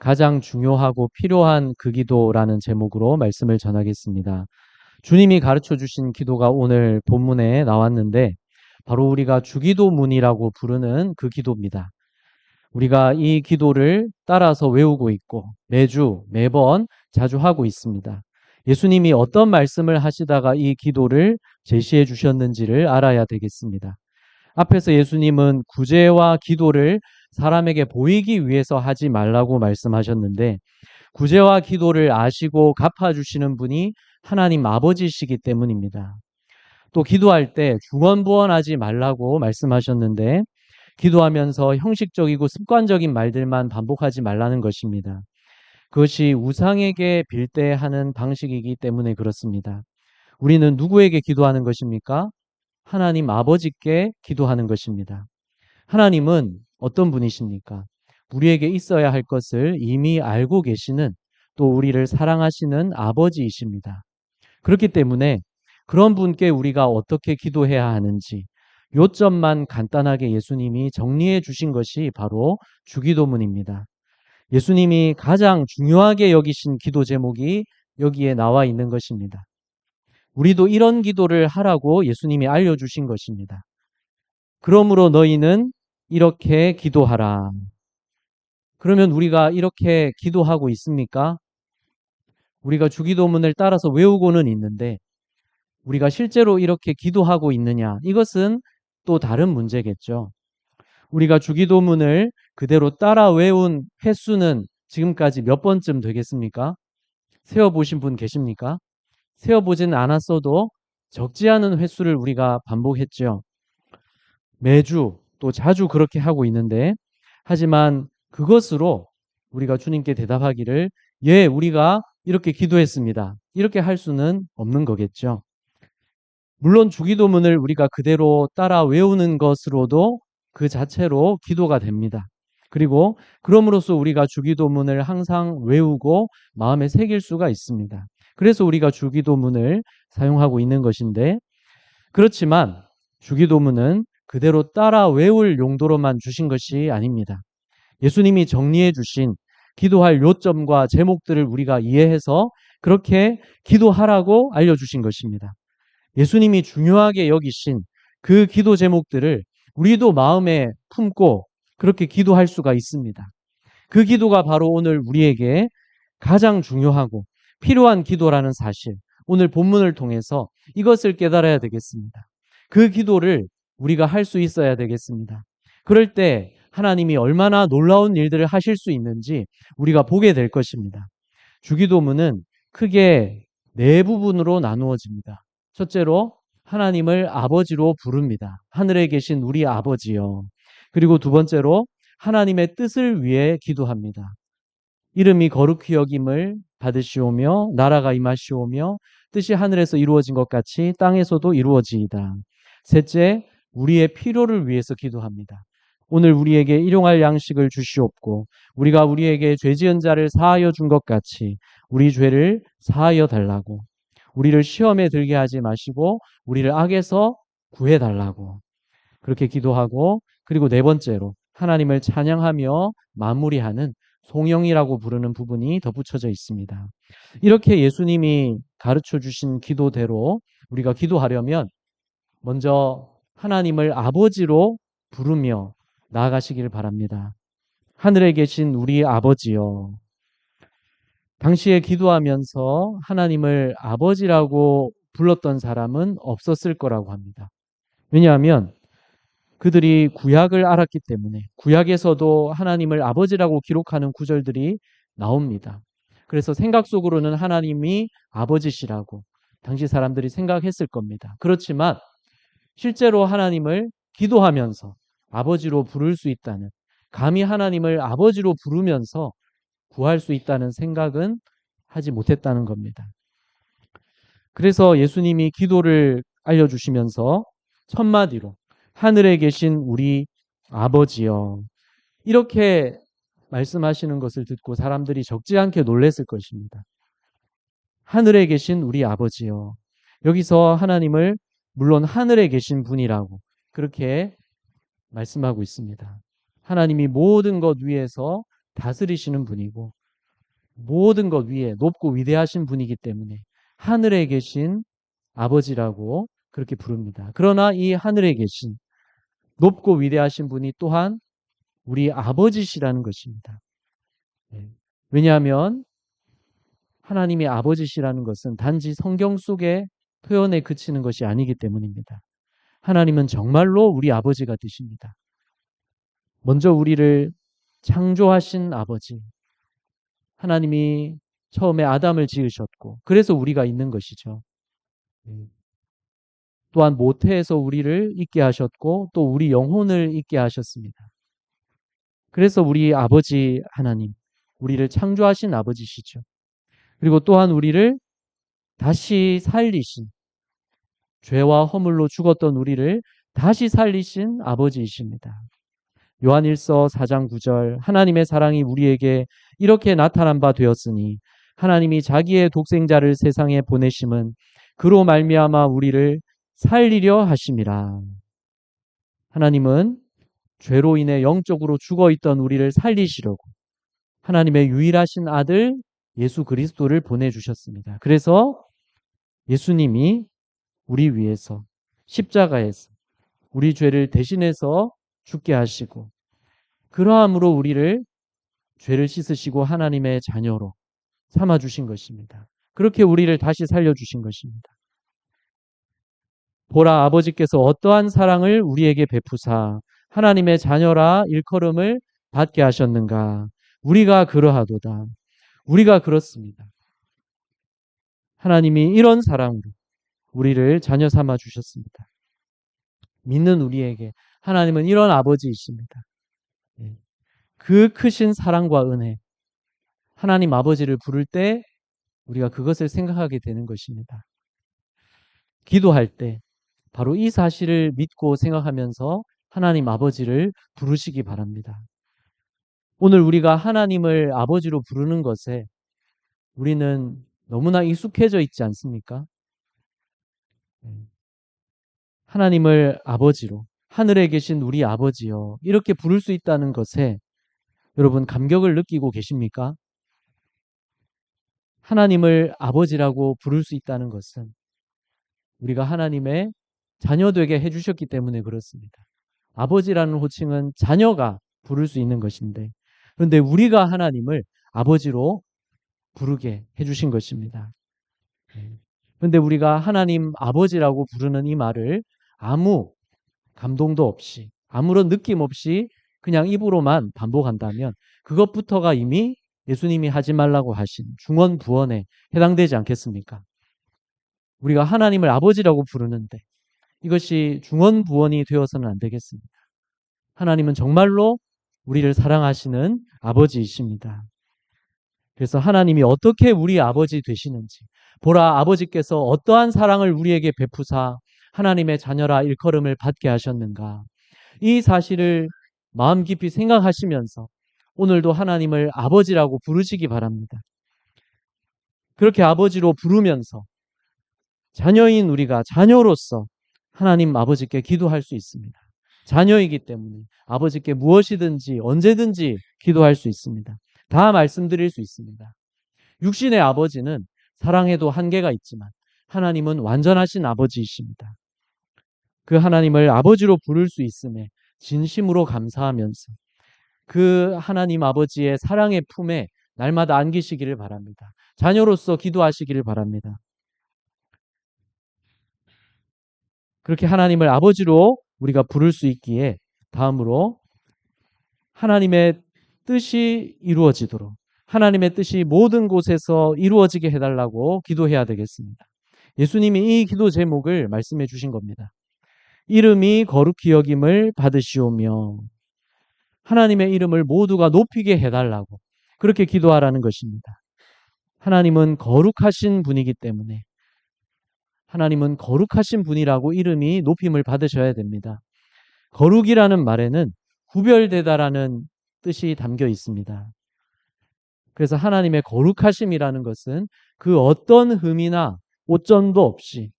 가장 중요하고 필요한 그 기도라는 제목으로 말씀을 전하겠습니다. 주님이 가르쳐 주신 기도가 오늘 본문에 나왔는데 바로 우리가 주기도문이라고 부르는 그 기도입니다. 우리가 이 기도를 따라서 외우고 있고 매주 매번 자주 하고 있습니다. 예수님이 어떤 말씀을 하시다가 이 기도를 제시해 주셨는지를 알아야 되겠습니다. 앞에서 예수님은 구제와 기도를 사람에게 보이기 위해서 하지 말라고 말씀하셨는데 구제와 기도를 아시고 갚아주시는 분이 하나님 아버지시기 때문입니다. 또 기도할 때 중언부언하지 말라고 말씀하셨는데 기도하면서 형식적이고 습관적인 말들만 반복하지 말라는 것입니다. 그것이 우상에게 빌 때 하는 방식이기 때문에 그렇습니다. 우리는 누구에게 기도하는 것입니까? 하나님 아버지께 기도하는 것입니다. 하나님은 어떤 분이십니까? 우리에게 있어야 할 것을 이미 알고 계시는 또 우리를 사랑하시는 아버지이십니다. 그렇기 때문에 그런 분께 우리가 어떻게 기도해야 하는지 요점만 간단하게 예수님이 정리해 주신 것이 바로 주기도문입니다. 예수님이 가장 중요하게 여기신 기도 제목이 여기에 나와 있는 것입니다. 우리도 이런 기도를 하라고 예수님이 알려주신 것입니다. 그러므로 너희는 이렇게 기도하라. 그러면 우리가 이렇게 기도하고 있습니까? 우리가 주기도문을 따라서 외우고는 있는데 우리가 실제로 이렇게 기도하고 있느냐? 이것은 또 다른 문제겠죠. 우리가 주기도문을 그대로 따라 외운 횟수는 지금까지 몇 번쯤 되겠습니까? 세어보신 분 계십니까? 세어보지는 않았어도 적지 않은 횟수를 우리가 반복했죠. 매주 또 자주 그렇게 하고 있는데 하지만 그것으로 우리가 주님께 대답하기를 예, 우리가 이렇게 기도했습니다. 이렇게 할 수는 없는 거겠죠. 물론 주기도문을 우리가 그대로 따라 외우는 것으로도 그 자체로 기도가 됩니다. 그리고 그럼으로써 우리가 주기도문을 항상 외우고 마음에 새길 수가 있습니다. 그래서 우리가 주기도문을 사용하고 있는 것인데 그렇지만 주기도문은 그대로 따라 외울 용도로만 주신 것이 아닙니다. 예수님이 정리해 주신 기도할 요점과 제목들을 우리가 이해해서 그렇게 기도하라고 알려주신 것입니다. 예수님이 중요하게 여기신 그 기도 제목들을 우리도 마음에 품고 그렇게 기도할 수가 있습니다. 그 기도가 바로 오늘 우리에게 가장 중요하고 필요한 기도라는 사실, 오늘 본문을 통해서 이것을 깨달아야 되겠습니다. 그 기도를 우리가 할 수 있어야 되겠습니다. 그럴 때 하나님이 얼마나 놀라운 일들을 하실 수 있는지 우리가 보게 될 것입니다. 주기도문은 크게 네 부분으로 나누어집니다. 첫째로 하나님을 아버지로 부릅니다. 하늘에 계신 우리 아버지요. 그리고 두 번째로 하나님의 뜻을 위해 기도합니다. 이름이 거룩히 여김을 받으시오며 나라가 임하시오며 뜻이 하늘에서 이루어진 것 같이 땅에서도 이루어지이다. 셋째, 우리의 필요를 위해서 기도합니다. 오늘 우리에게 일용할 양식을 주시옵고 우리가 우리에게 죄 지은 자를 사하여 준 것 같이 우리 죄를 사하여 달라고 우리를 시험에 들게 하지 마시고 우리를 악에서 구해 달라고 그렇게 기도하고 그리고 네 번째로 하나님을 찬양하며 마무리하는 송영이라고 부르는 부분이 덧붙여져 있습니다. 이렇게 예수님이 가르쳐 주신 기도대로 우리가 기도하려면 먼저 하나님을 아버지로 부르며 나아가시기를 바랍니다. 하늘에 계신 우리 아버지여. 당시에 기도하면서 하나님을 아버지라고 불렀던 사람은 없었을 거라고 합니다. 왜냐하면 그들이 구약을 알았기 때문에 구약에서도 하나님을 아버지라고 기록하는 구절들이 나옵니다. 그래서 생각 속으로는 하나님이 아버지시라고 당시 사람들이 생각했을 겁니다. 그렇지만 실제로 하나님을 기도하면서 아버지로 부를 수 있다는 감히 하나님을 아버지로 부르면서 구할 수 있다는 생각은 하지 못했다는 겁니다. 그래서 예수님이 기도를 알려주시면서 첫마디로 하늘에 계신 우리 아버지여 이렇게 말씀하시는 것을 듣고 사람들이 적지 않게 놀랐을 것입니다. 하늘에 계신 우리 아버지여. 여기서 하나님을 물론 하늘에 계신 분이라고 그렇게 말씀하고 있습니다. 하나님이 모든 것 위에서 다스리시는 분이고 모든 것 위에 높고 위대하신 분이기 때문에 하늘에 계신 아버지라고 그렇게 부릅니다. 그러나 이 하늘에 계신 높고 위대하신 분이 또한 우리 아버지시라는 것입니다. 네. 왜냐하면 하나님이 아버지시라는 것은 단지 성경 속의 표현에 그치는 것이 아니기 때문입니다. 하나님은 정말로 우리 아버지가 되십니다. 먼저 우리를 창조하신 아버지, 하나님이 처음에 아담을 지으셨고 그래서 우리가 있는 것이죠. 또한 모태에서 우리를 있게 하셨고 또 우리 영혼을 있게 하셨습니다. 그래서 우리 아버지 하나님, 우리를 창조하신 아버지시죠. 그리고 또한 우리를 다시 살리신, 죄와 허물로 죽었던 우리를 다시 살리신 아버지이십니다. 요한일서 4장 9절, 하나님의 사랑이 우리에게 이렇게 나타난 바 되었으니 하나님이 자기의 독생자를 세상에 보내심은 그로 말미암아 우리를 살리려 하심이라. 하나님은 죄로 인해 영적으로 죽어 있던 우리를 살리시려고 하나님의 유일하신 아들 예수 그리스도를 보내주셨습니다. 그래서 예수님이 우리 위해서 십자가에서 우리 죄를 대신해서 죽게 하시고 그러함으로 우리를 죄를 씻으시고 하나님의 자녀로 삼아주신 것입니다. 그렇게 우리를 다시 살려주신 것입니다. 보라, 아버지께서 어떠한 사랑을 우리에게 베푸사 하나님의 자녀라 일컬음을 받게 하셨는가. 우리가 그러하도다. 우리가 그렇습니다. 하나님이 이런 사랑으로 우리를 자녀 삼아 주셨습니다. 믿는 우리에게 하나님은 이런 아버지이십니다. 그 크신 사랑과 은혜, 하나님 아버지를 부를 때 우리가 그것을 생각하게 되는 것입니다. 기도할 때 바로 이 사실을 믿고 생각하면서 하나님 아버지를 부르시기 바랍니다. 오늘 우리가 하나님을 아버지로 부르는 것에 우리는 너무나 익숙해져 있지 않습니까? 하나님을 아버지로, 하늘에 계신 우리 아버지요, 이렇게 부를 수 있다는 것에 여러분 감격을 느끼고 계십니까? 하나님을 아버지라고 부를 수 있다는 것은 우리가 하나님의 자녀되게 해주셨기 때문에 그렇습니다. 아버지라는 호칭은 자녀가 부를 수 있는 것인데, 그런데 우리가 하나님을 아버지로 부르게 해주신 것입니다. 그런데 우리가 하나님 아버지라고 부르는 이 말을 아무 감동도 없이, 아무런 느낌 없이 그냥 입으로만 반복한다면 그것부터가 이미 예수님이 하지 말라고 하신 중언부언에 해당되지 않겠습니까? 우리가 하나님을 아버지라고 부르는데 이것이 중언부언이 되어서는 안 되겠습니다. 하나님은 정말로 우리를 사랑하시는 아버지이십니다. 그래서 하나님이 어떻게 우리 아버지 되시는지, 보라, 아버지께서 어떠한 사랑을 우리에게 베푸사 하나님의 자녀라 일컬음을 받게 하셨는가, 이 사실을 마음 깊이 생각하시면서 오늘도 하나님을 아버지라고 부르시기 바랍니다. 그렇게 아버지로 부르면서 자녀인 우리가 자녀로서 하나님 아버지께 기도할 수 있습니다. 자녀이기 때문에 아버지께 무엇이든지 언제든지 기도할 수 있습니다. 다 말씀드릴 수 있습니다. 육신의 아버지는 사랑에도 한계가 있지만 하나님은 완전하신 아버지이십니다. 그 하나님을 아버지로 부를 수 있음에 진심으로 감사하면서 그 하나님 아버지의 사랑의 품에 날마다 안기시기를 바랍니다. 자녀로서 기도하시기를 바랍니다. 그렇게 하나님을 아버지로 우리가 부를 수 있기에 다음으로 하나님의 뜻이 이루어지도록, 하나님의 뜻이 모든 곳에서 이루어지게 해달라고 기도해야 되겠습니다. 예수님이 이 기도 제목을 말씀해 주신 겁니다. 이름이 거룩히 여김을 받으시오며, 하나님의 이름을 모두가 높이게 해달라고 그렇게 기도하라는 것입니다. 하나님은 거룩하신 분이기 때문에 하나님은 거룩하신 분이라고 이름이 높임을 받으셔야 됩니다. 거룩이라는 말에는 구별되다라는 뜻이 담겨 있습니다. 그래서 하나님의 거룩하심이라는 것은 그 어떤 흠이나 오점도 없이,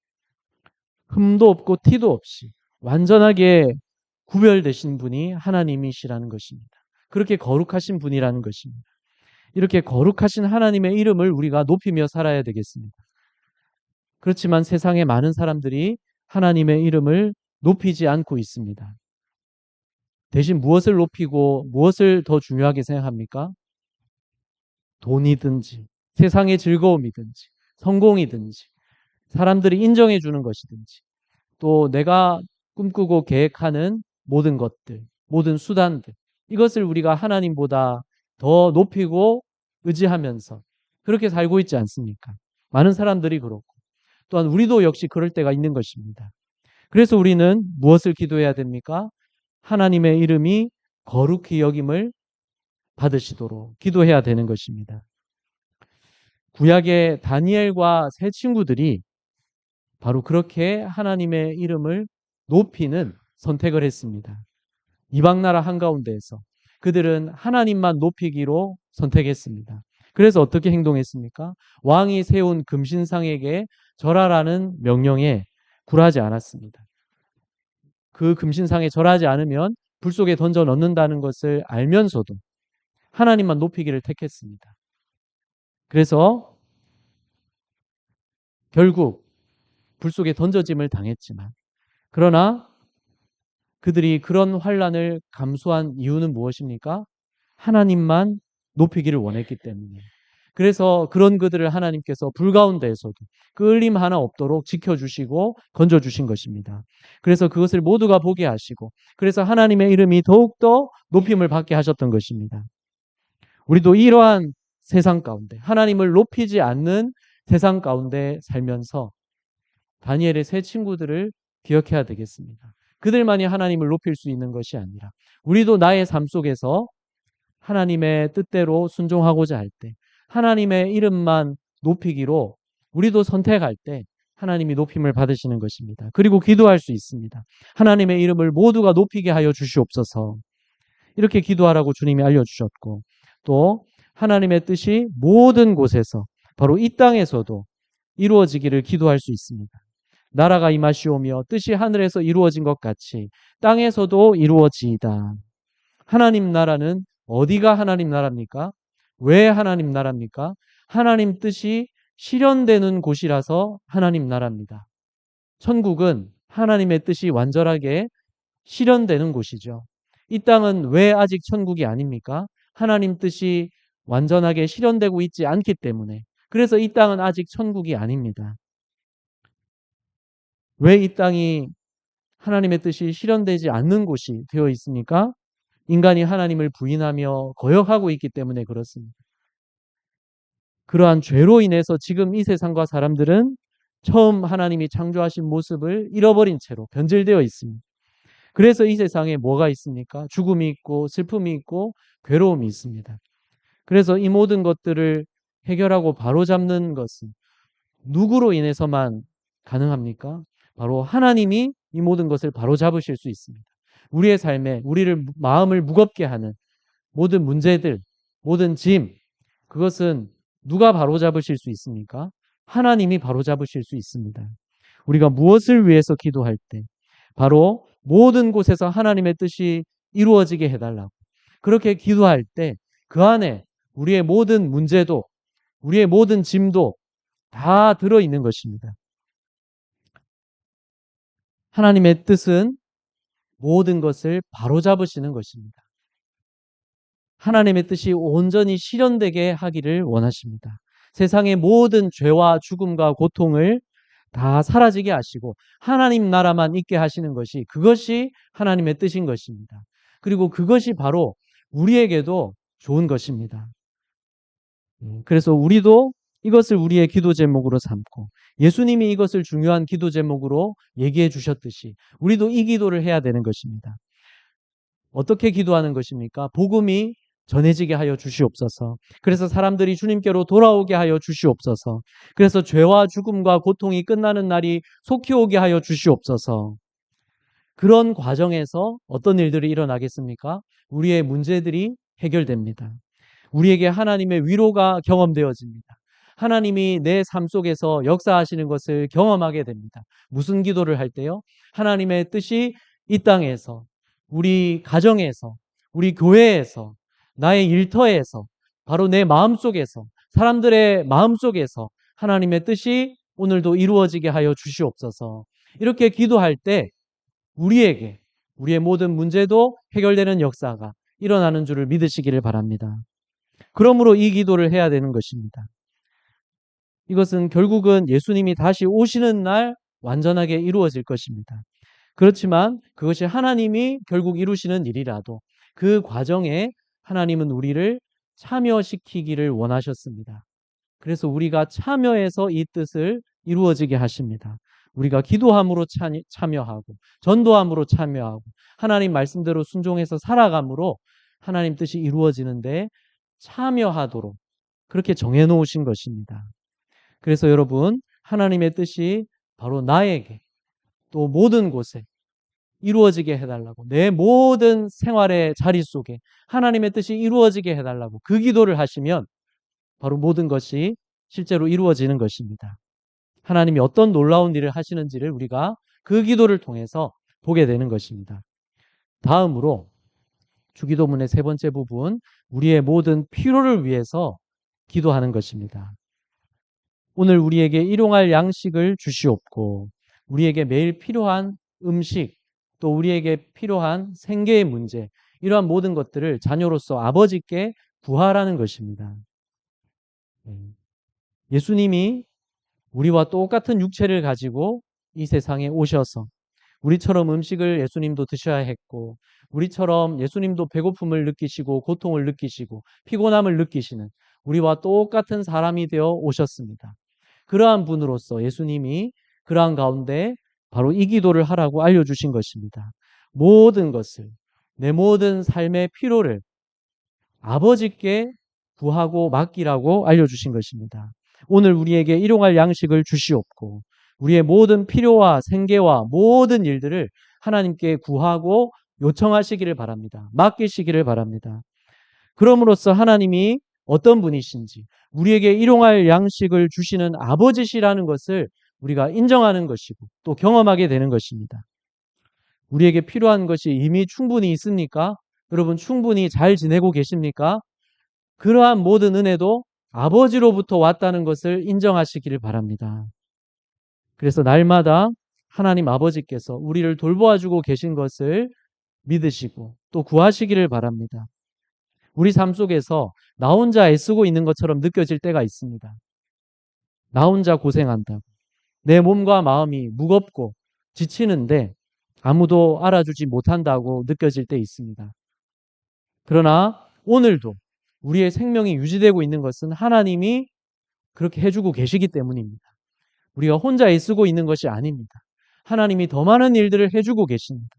흠도 없고 티도 없이 완전하게 구별되신 분이 하나님이시라는 것입니다. 그렇게 거룩하신 분이라는 것입니다. 이렇게 거룩하신 하나님의 이름을 우리가 높이며 살아야 되겠습니다. 그렇지만 세상에 많은 사람들이 하나님의 이름을 높이지 않고 있습니다. 대신 무엇을 높이고 무엇을 더 중요하게 생각합니까? 돈이든지 세상의 즐거움이든지 성공이든지 사람들이 인정해 주는 것이든지 또 내가 꿈꾸고 계획하는 모든 것들, 모든 수단들 이것을 우리가 하나님보다 더 높이고 의지하면서 그렇게 살고 있지 않습니까? 많은 사람들이 그렇고 또한 우리도 역시 그럴 때가 있는 것입니다. 그래서 우리는 무엇을 기도해야 됩니까? 하나님의 이름이 거룩히 여김을 받으시도록 기도해야 되는 것입니다. 구약의 다니엘과 세 친구들이 바로 그렇게 하나님의 이름을 높이는 선택을 했습니다. 이방 나라 한가운데에서 그들은 하나님만 높이기로 선택했습니다. 그래서 어떻게 행동했습니까? 왕이 세운 금신상에게 절하라는 명령에 굴하지 않았습니다. 그 금신상에 절하지 않으면 불 속에 던져 넣는다는 것을 알면서도 하나님만 높이기를 택했습니다. 그래서 결국 불 속에 던져짐을 당했지만 그러나 그들이 그런 환난을 감수한 이유는 무엇입니까? 하나님만 높이기를 원했기 때문에. 그래서 그런 그들을 하나님께서 불 가운데에서도 끌림 하나 없도록 지켜주시고 건져주신 것입니다. 그래서 그것을 모두가 보게 하시고 그래서 하나님의 이름이 더욱더 높임을 받게 하셨던 것입니다. 우리도 이러한 세상 가운데 하나님을 높이지 않는 세상 가운데 살면서 다니엘의 세 친구들을 기억해야 되겠습니다. 그들만이 하나님을 높일 수 있는 것이 아니라 우리도 나의 삶 속에서 하나님의 뜻대로 순종하고자 할 때 하나님의 이름만 높이기로 우리도 선택할 때 하나님이 높임을 받으시는 것입니다. 그리고 기도할 수 있습니다. 하나님의 이름을 모두가 높이게 하여 주시옵소서. 이렇게 기도하라고 주님이 알려주셨고 또 하나님의 뜻이 모든 곳에서 바로 이 땅에서도 이루어지기를 기도할 수 있습니다. 나라가 임하시오며 뜻이 하늘에서 이루어진 것 같이 땅에서도 이루어지이다. 하나님 나라는 어디가 하나님 나라입니까? 왜 하나님 나라입니까? 하나님 뜻이 실현되는 곳이라서 하나님 나라입니다. 천국은 하나님의 뜻이 완전하게 실현되는 곳이죠. 이 땅은 왜 아직 천국이 아닙니까? 하나님 뜻이 완전하게 실현되고 있지 않기 때문에. 그래서 이 땅은 아직 천국이 아닙니다. 왜 이 땅이 하나님의 뜻이 실현되지 않는 곳이 되어 있습니까? 인간이 하나님을 부인하며 거역하고 있기 때문에 그렇습니다. 그러한 죄로 인해서 지금 이 세상과 사람들은 처음 하나님이 창조하신 모습을 잃어버린 채로 변질되어 있습니다. 그래서 이 세상에 뭐가 있습니까? 죽음이 있고 슬픔이 있고 괴로움이 있습니다. 그래서 이 모든 것들을 해결하고 바로잡는 것은 누구로 인해서만 가능합니까? 바로 하나님이 이 모든 것을 바로잡으실 수 있습니다. 우리의 삶에 우리를 마음을 무겁게 하는 모든 문제들, 모든 짐, 그것은 누가 바로잡으실 수 있습니까? 하나님이 바로잡으실 수 있습니다. 우리가 무엇을 위해서 기도할 때 바로 모든 곳에서 하나님의 뜻이 이루어지게 해달라고 그렇게 기도할 때 그 안에 우리의 모든 문제도 우리의 모든 짐도 다 들어있는 것입니다. 하나님의 뜻은 모든 것을 바로잡으시는 것입니다. 하나님의 뜻이 온전히 실현되게 하기를 원하십니다. 세상의 모든 죄와 죽음과 고통을 다 사라지게 하시고 하나님 나라만 있게 하시는 것이 그것이 하나님의 뜻인 것입니다. 그리고 그것이 바로 우리에게도 좋은 것입니다. 그래서 우리도 이것을 우리의 기도 제목으로 삼고 예수님이 이것을 중요한 기도 제목으로 얘기해 주셨듯이 우리도 이 기도를 해야 되는 것입니다. 어떻게 기도하는 것입니까? 복음이 전해지게 하여 주시옵소서. 그래서 사람들이 주님께로 돌아오게 하여 주시옵소서. 그래서 죄와 죽음과 고통이 끝나는 날이 속히 오게 하여 주시옵소서. 그런 과정에서 어떤 일들이 일어나겠습니까? 우리의 문제들이 해결됩니다. 우리에게 하나님의 위로가 경험되어집니다. 하나님이 내 삶 속에서 역사하시는 것을 경험하게 됩니다. 무슨 기도를 할 때요? 하나님의 뜻이 이 땅에서, 우리 가정에서, 우리 교회에서, 나의 일터에서, 바로 내 마음속에서, 사람들의 마음속에서 하나님의 뜻이 오늘도 이루어지게 하여 주시옵소서. 이렇게 기도할 때 우리에게 우리의 모든 문제도 해결되는 역사가 일어나는 줄을 믿으시기를 바랍니다. 그러므로 이 기도를 해야 되는 것입니다. 이것은 결국은 예수님이 다시 오시는 날 완전하게 이루어질 것입니다. 그렇지만 그것이 하나님이 결국 이루시는 일이라도 그 과정에 하나님은 우리를 참여시키기를 원하셨습니다. 그래서 우리가 참여해서 이 뜻을 이루어지게 하십니다. 우리가 기도함으로 참여하고 전도함으로 참여하고 하나님 말씀대로 순종해서 살아감으로 하나님 뜻이 이루어지는데 참여하도록 그렇게 정해놓으신 것입니다. 그래서 여러분, 하나님의 뜻이 바로 나에게 또 모든 곳에 이루어지게 해달라고, 내 모든 생활의 자리 속에 하나님의 뜻이 이루어지게 해달라고 그 기도를 하시면 바로 모든 것이 실제로 이루어지는 것입니다. 하나님이 어떤 놀라운 일을 하시는지를 우리가 그 기도를 통해서 보게 되는 것입니다. 다음으로 주기도문의 세 번째 부분, 우리의 모든 필요를 위해서 기도하는 것입니다. 오늘 우리에게 일용할 양식을 주시옵고 우리에게 매일 필요한 음식, 또 우리에게 필요한 생계의 문제, 이러한 모든 것들을 자녀로서 아버지께 구하라는 것입니다. 예수님이 우리와 똑같은 육체를 가지고 이 세상에 오셔서 우리처럼 음식을 예수님도 드셔야 했고, 우리처럼 예수님도 배고픔을 느끼시고 고통을 느끼시고 피곤함을 느끼시는 우리와 똑같은 사람이 되어 오셨습니다. 그러한 분으로서 예수님이 그러한 가운데 바로 이 기도를 하라고 알려주신 것입니다. 모든 것을, 내 모든 삶의 필요를 아버지께 구하고 맡기라고 알려주신 것입니다. 오늘 우리에게 일용할 양식을 주시옵고 우리의 모든 필요와 생계와 모든 일들을 하나님께 구하고 요청하시기를 바랍니다. 맡기시기를 바랍니다. 그럼으로써 하나님이 어떤 분이신지, 우리에게 일용할 양식을 주시는 아버지시라는 것을 우리가 인정하는 것이고 또 경험하게 되는 것입니다. 우리에게 필요한 것이 이미 충분히 있습니까? 여러분, 충분히 잘 지내고 계십니까? 그러한 모든 은혜도 아버지로부터 왔다는 것을 인정하시기를 바랍니다. 그래서 날마다 하나님 아버지께서 우리를 돌보아주고 계신 것을 믿으시고 또 구하시기를 바랍니다. 우리 삶 속에서 나 혼자 애쓰고 있는 것처럼 느껴질 때가 있습니다. 나 혼자 고생한다고. 내 몸과 마음이 무겁고 지치는데 아무도 알아주지 못한다고 느껴질 때 있습니다. 그러나 오늘도 우리의 생명이 유지되고 있는 것은 하나님이 그렇게 해주고 계시기 때문입니다. 우리가 혼자 애쓰고 있는 것이 아닙니다. 하나님이 더 많은 일들을 해주고 계십니다.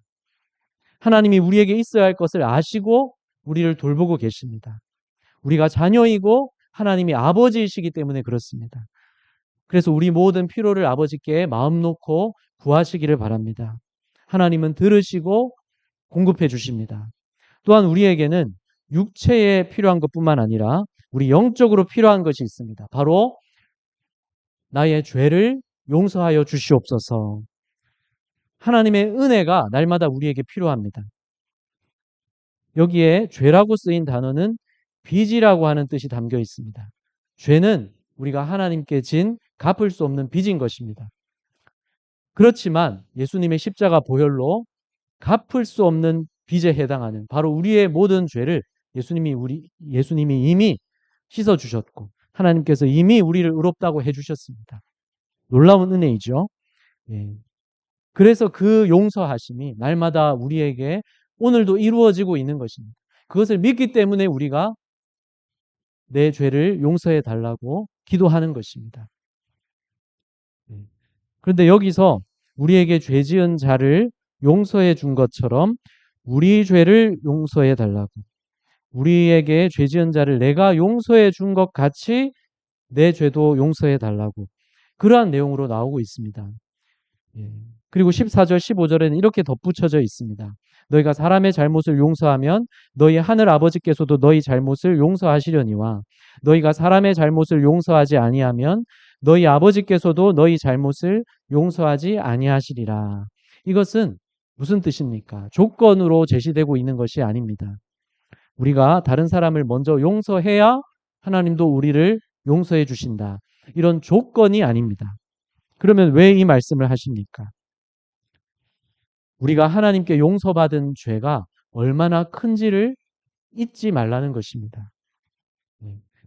하나님이 우리에게 있어야 할 것을 아시고 우리를 돌보고 계십니다. 우리가 자녀이고 하나님이 아버지이시기 때문에 그렇습니다. 그래서 우리 모든 필요를 아버지께 마음 놓고 구하시기를 바랍니다. 하나님은 들으시고 공급해 주십니다. 또한 우리에게는 육체에 필요한 것뿐만 아니라 우리 영적으로 필요한 것이 있습니다. 바로 나의 죄를 용서하여 주시옵소서. 하나님의 은혜가 날마다 우리에게 필요합니다. 여기에 죄라고 쓰인 단어는 빚이라고 하는 뜻이 담겨 있습니다. 죄는 우리가 하나님께 진 갚을 수 없는 빚인 것입니다. 그렇지만 예수님의 십자가 보혈로 갚을 수 없는 빚에 해당하는 바로 우리의 모든 죄를 예수님이 이미 씻어 주셨고 하나님께서 이미 우리를 의롭다고 해 주셨습니다. 놀라운 은혜이죠. 예. 그래서 그 용서하심이 날마다 우리에게 오늘도 이루어지고 있는 것입니다. 그것을 믿기 때문에 우리가 내 죄를 용서해 달라고 기도하는 것입니다. 그런데 여기서 우리에게 죄 지은 자를 용서해 준 것처럼 우리 죄를 용서해 달라고, 우리에게 죄 지은 자를 내가 용서해 준 것 같이 내 죄도 용서해 달라고 그러한 내용으로 나오고 있습니다. 그리고 14절 15절에는 이렇게 덧붙여져 있습니다. 너희가 사람의 잘못을 용서하면 너희 하늘 아버지께서도 너희 잘못을 용서하시려니와 너희가 사람의 잘못을 용서하지 아니하면 너희 아버지께서도 너희 잘못을 용서하지 아니하시리라. 이것은 무슨 뜻입니까? 조건으로 제시되고 있는 것이 아닙니다. 우리가 다른 사람을 먼저 용서해야 하나님도 우리를 용서해 주신다. 이런 조건이 아닙니다. 그러면 왜 이 말씀을 하십니까? 우리가 하나님께 용서받은 죄가 얼마나 큰지를 잊지 말라는 것입니다.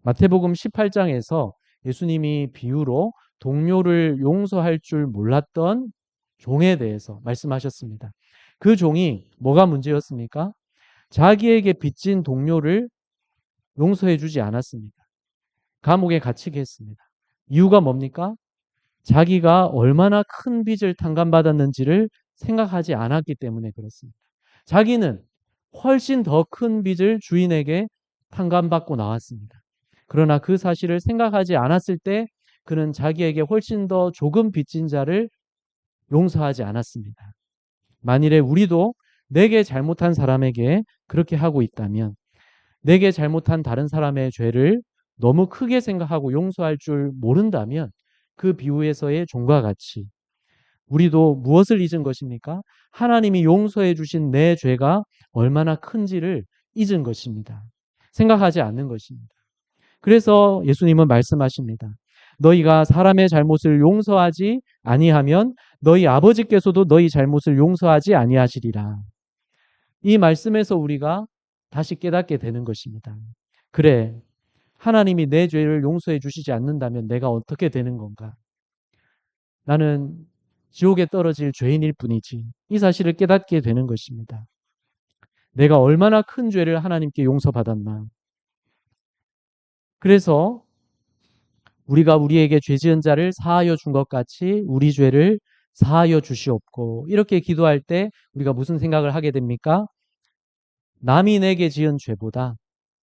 마태복음 18장에서 예수님이 비유로 동료를 용서할 줄 몰랐던 종에 대해서 말씀하셨습니다. 그 종이 뭐가 문제였습니까? 자기에게 빚진 동료를 용서해 주지 않았습니다. 감옥에 갇히게 했습니다. 이유가 뭡니까? 자기가 얼마나 큰 빚을 탕감받았는지를 생각하지 않았기 때문에 그렇습니다. 자기는 훨씬 더 큰 빚을 주인에게 탕감받고 나왔습니다. 그러나 그 사실을 생각하지 않았을 때 그는 자기에게 훨씬 더 조금 빚진 자를 용서하지 않았습니다. 만일에 우리도 내게 잘못한 사람에게 그렇게 하고 있다면 내게 잘못한 다른 사람의 죄를 너무 크게 생각하고 용서할 줄 모른다면 그 비유에서의 종과 같이 우리도 무엇을 잊은 것입니까? 하나님이 용서해 주신 내 죄가 얼마나 큰지를 잊은 것입니다. 생각하지 않는 것입니다. 그래서 예수님은 말씀하십니다. 너희가 사람의 잘못을 용서하지 아니하면 너희 아버지께서도 너희 잘못을 용서하지 아니하시리라. 이 말씀에서 우리가 다시 깨닫게 되는 것입니다. 그래, 하나님이 내 죄를 용서해 주시지 않는다면 내가 어떻게 되는 건가? 나는 지옥에 떨어질 죄인일 뿐이지. 이 사실을 깨닫게 되는 것입니다. 내가 얼마나 큰 죄를 하나님께 용서받았나. 그래서 우리가 우리에게 죄 지은 자를 사하여 준 것 같이 우리 죄를 사하여 주시옵고, 이렇게 기도할 때 우리가 무슨 생각을 하게 됩니까? 남이 내게 지은 죄보다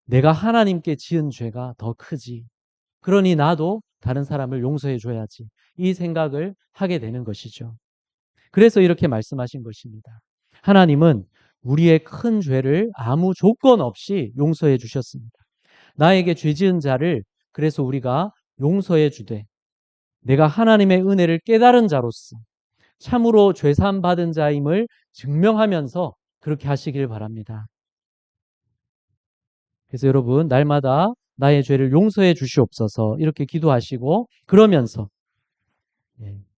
내가 하나님께 지은 죄가 더 크지. 그러니 나도 다른 사람을 용서해 줘야지. 이 생각을 하게 되는 것이죠. 그래서 이렇게 말씀하신 것입니다. 하나님은 우리의 큰 죄를 아무 조건 없이 용서해 주셨습니다. 나에게 죄 지은 자를 그래서 우리가 용서해 주되 내가 하나님의 은혜를 깨달은 자로서 참으로 죄사함 받은 자임을 증명하면서 그렇게 하시길 바랍니다. 그래서 여러분 날마다 나의 죄를 용서해 주시옵소서 이렇게 기도하시고 그러면서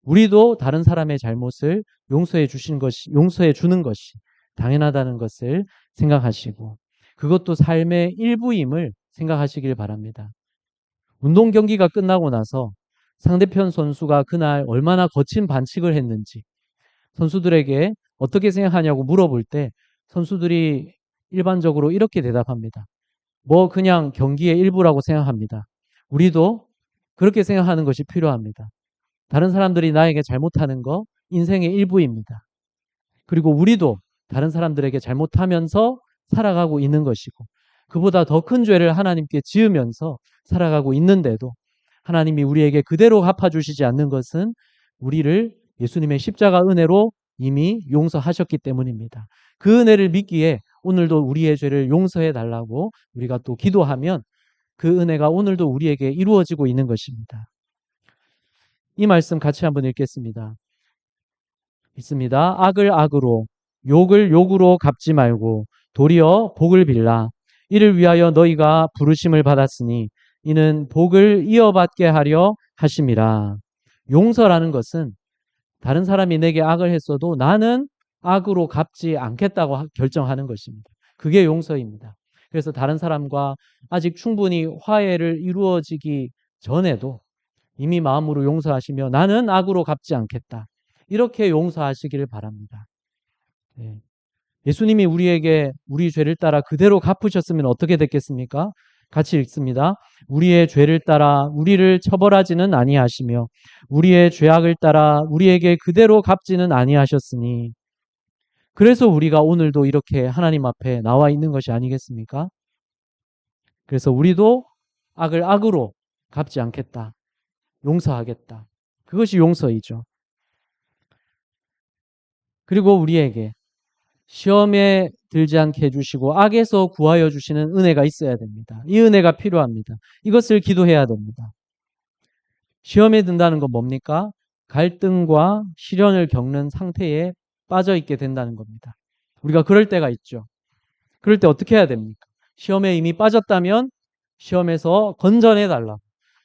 우리도 다른 사람의 잘못을 용서해 주는 것이 당연하다는 것을 생각하시고 그것도 삶의 일부임을 생각하시길 바랍니다. 운동 경기가 끝나고 나서 상대편 선수가 그날 얼마나 거친 반칙을 했는지 선수들에게 어떻게 생각하냐고 물어볼 때 선수들이 일반적으로 이렇게 대답합니다. 뭐 그냥 경기의 일부라고 생각합니다. 우리도 그렇게 생각하는 것이 필요합니다. 다른 사람들이 나에게 잘못하는 거 인생의 일부입니다. 그리고 우리도 다른 사람들에게 잘못하면서 살아가고 있는 것이고 그보다 더 큰 죄를 하나님께 지으면서 살아가고 있는데도 하나님이 우리에게 그대로 갚아주시지 않는 것은 우리를 예수님의 십자가 은혜로 이미 용서하셨기 때문입니다. 그 은혜를 믿기에 오늘도 우리의 죄를 용서해 달라고 우리가 또 기도하면 그 은혜가 오늘도 우리에게 이루어지고 있는 것입니다. 이 말씀 같이 한번 읽겠습니다. 읽습니다. 악을 악으로 욕을 욕으로 갚지 말고 도리어 복을 빌라. 이를 위하여 너희가 부르심을 받았으니 이는 복을 이어받게 하려 하심이라. 용서라는 것은 다른 사람이 내게 악을 했어도 나는 악으로 갚지 않겠다고 결정하는 것입니다. 그게 용서입니다. 그래서 다른 사람과 아직 충분히 화해를 이루어지기 전에도 이미 마음으로 용서하시며 나는 악으로 갚지 않겠다. 이렇게 용서하시기를 바랍니다. 예수님이 우리에게 우리 죄를 따라 그대로 갚으셨으면 어떻게 됐겠습니까? 같이 읽습니다. 우리의 죄를 따라 우리를 처벌하지는 아니하시며 우리의 죄악을 따라 우리에게 그대로 갚지는 아니하셨으니 그래서 우리가 오늘도 이렇게 하나님 앞에 나와 있는 것이 아니겠습니까? 그래서 우리도 악을 악으로 갚지 않겠다. 용서하겠다. 그것이 용서이죠. 그리고 우리에게 시험에 들지 않게 해주시고 악에서 구하여 주시는 은혜가 있어야 됩니다. 이 은혜가 필요합니다. 이것을 기도해야 됩니다. 시험에 든다는 건 뭡니까? 갈등과 시련을 겪는 상태에 빠져 있게 된다는 겁니다. 우리가 그럴 때가 있죠. 그럴 때 어떻게 해야 됩니까? 시험에 이미 빠졌다면 시험에서 건져내 달라고,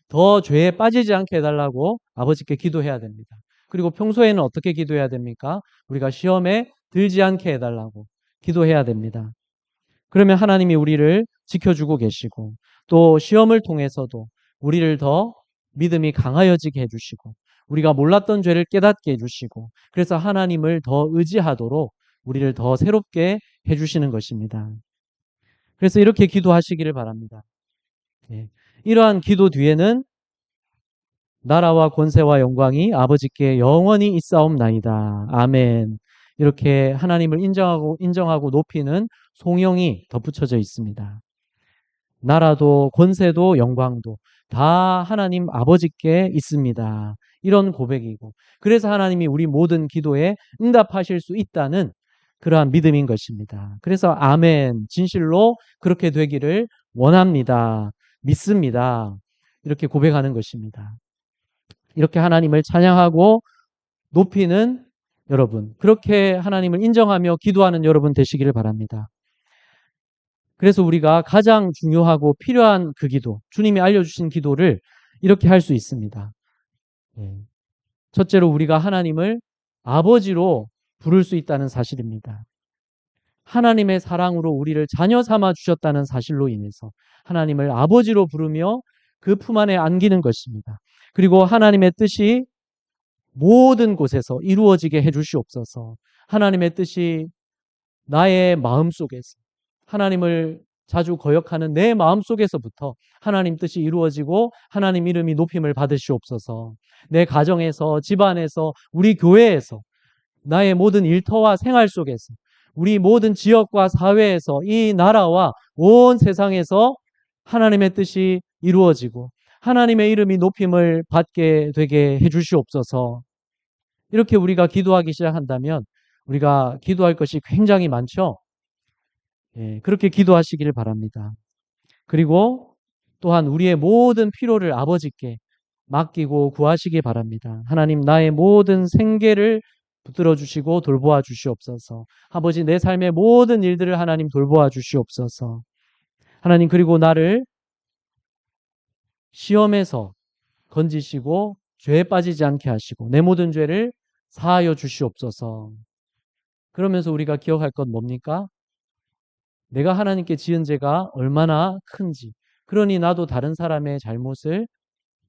더 죄에 빠지지 않게 해달라고 아버지께 기도해야 됩니다. 그리고 평소에는 어떻게 기도해야 됩니까? 우리가 시험에 들지 않게 해달라고 기도해야 됩니다. 그러면 하나님이 우리를 지켜주고 계시고, 또 시험을 통해서도 우리를 더 믿음이 강하여지게 해주시고, 우리가 몰랐던 죄를 깨닫게 해주시고, 그래서 하나님을 더 의지하도록 우리를 더 새롭게 해주시는 것입니다. 그래서 이렇게 기도하시기를 바랍니다. 예. 이러한 기도 뒤에는 나라와 권세와 영광이 아버지께 영원히 있사옵나이다. 아멘. 이렇게 하나님을 인정하고 높이는 송영이 덧붙여져 있습니다. 나라도 권세도 영광도 다 하나님 아버지께 있습니다. 이런 고백이고, 그래서 하나님이 우리 모든 기도에 응답하실 수 있다는 그러한 믿음인 것입니다. 그래서 아멘, 진실로 그렇게 되기를 원합니다. 믿습니다. 이렇게 고백하는 것입니다. 이렇게 하나님을 찬양하고 높이는 여러분, 그렇게 하나님을 인정하며 기도하는 여러분 되시기를 바랍니다. 그래서 우리가 가장 중요하고 필요한 그 기도, 주님이 알려주신 기도를 이렇게 할 수 있습니다. 첫째로 우리가 하나님을 아버지로 부를 수 있다는 사실입니다. 하나님의 사랑으로 우리를 자녀 삼아 주셨다는 사실로 인해서 하나님을 아버지로 부르며 그 품 안에 안기는 것입니다. 그리고 하나님의 뜻이 모든 곳에서 이루어지게 해주시옵소서. 하나님의 뜻이 나의 마음속에서, 하나님을 자주 거역하는 내 마음속에서부터 하나님 뜻이 이루어지고 하나님 이름이 높임을 받으시옵소서. 내 가정에서, 집안에서, 우리 교회에서, 나의 모든 일터와 생활 속에서, 우리 모든 지역과 사회에서, 이 나라와 온 세상에서 하나님의 뜻이 이루어지고 하나님의 이름이 높임을 받게 되게 해주시옵소서. 이렇게 우리가 기도하기 시작한다면 우리가 기도할 것이 굉장히 많죠. 그렇게 기도하시기를 바랍니다. 그리고 또한 우리의 모든 필요를 아버지께 맡기고 구하시기 바랍니다. 하나님, 나의 모든 생계를 붙들어 주시고 돌보아 주시옵소서. 아버지, 내 삶의 모든 일들을 하나님 돌보아 주시옵소서. 하나님, 그리고 나를 시험에서 건지시고 죄에 빠지지 않게 하시고 내 모든 죄를 사하여 주시옵소서. 그러면서 우리가 기억할 건 뭡니까? 내가 하나님께 지은 죄가 얼마나 큰지, 그러니 나도 다른 사람의 잘못을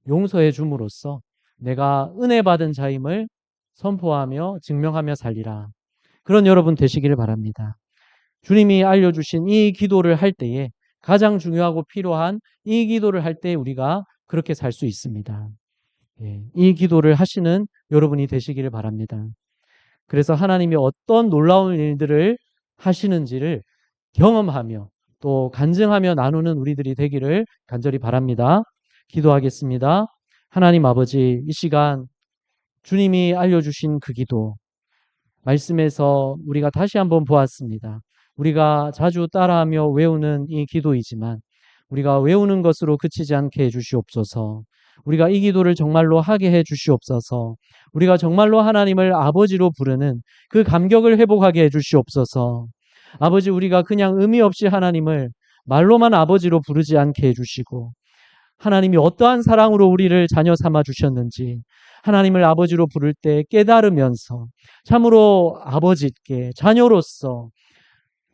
용서해 줌으로써 내가 은혜 받은 자임을 선포하며 증명하며 살리라. 그런 여러분 되시기를 바랍니다. 주님이 알려주신 이 기도를 할 때에 가장 중요하고 필요한 이 기도를 할 때 우리가 그렇게 살 수 있습니다. 이 기도를 하시는 여러분이 되시기를 바랍니다. 그래서 하나님이 어떤 놀라운 일들을 하시는지를 경험하며 또 간증하며 나누는 우리들이 되기를 간절히 바랍니다. 기도하겠습니다. 하나님 아버지, 이 시간 주님이 알려주신 그 기도, 말씀에서 우리가 다시 한번 보았습니다. 우리가 자주 따라하며 외우는 이 기도이지만 우리가 외우는 것으로 그치지 않게 해주시옵소서. 우리가 이 기도를 정말로 하게 해주시옵소서. 우리가 정말로 하나님을 아버지로 부르는 그 감격을 회복하게 해주시옵소서. 아버지, 우리가 그냥 의미 없이 하나님을 말로만 아버지로 부르지 않게 해주시고 하나님이 어떠한 사랑으로 우리를 자녀 삼아 주셨는지 하나님을 아버지로 부를 때 깨달으면서 참으로 아버지께 자녀로서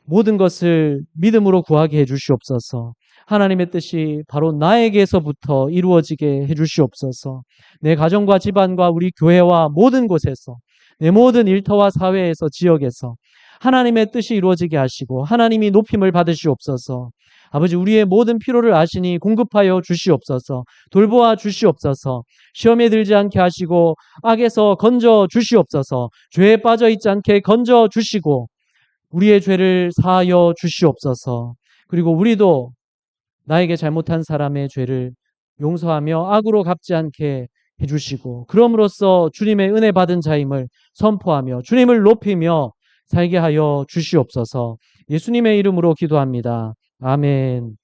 모든 것을 믿음으로 구하게 해주시옵소서. 하나님의 뜻이 바로 나에게서부터 이루어지게 해주시옵소서. 내 가정과 집안과 우리 교회와 모든 곳에서, 내 모든 일터와 사회에서, 지역에서 하나님의 뜻이 이루어지게 하시고 하나님이 높임을 받으시옵소서. 아버지, 우리의 모든 필요를 아시니 공급하여 주시옵소서. 돌보아 주시옵소서. 시험에 들지 않게 하시고 악에서 건져 주시옵소서. 죄에 빠져 있지 않게 건져 주시고 우리의 죄를 사하여 주시옵소서. 그리고 우리도 나에게 잘못한 사람의 죄를 용서하며 악으로 갚지 않게 해주시고 그럼으로써 주님의 은혜 받은 자임을 선포하며 주님을 높이며 살게 하여 주시옵소서. 예수님의 이름으로 기도합니다. 아멘.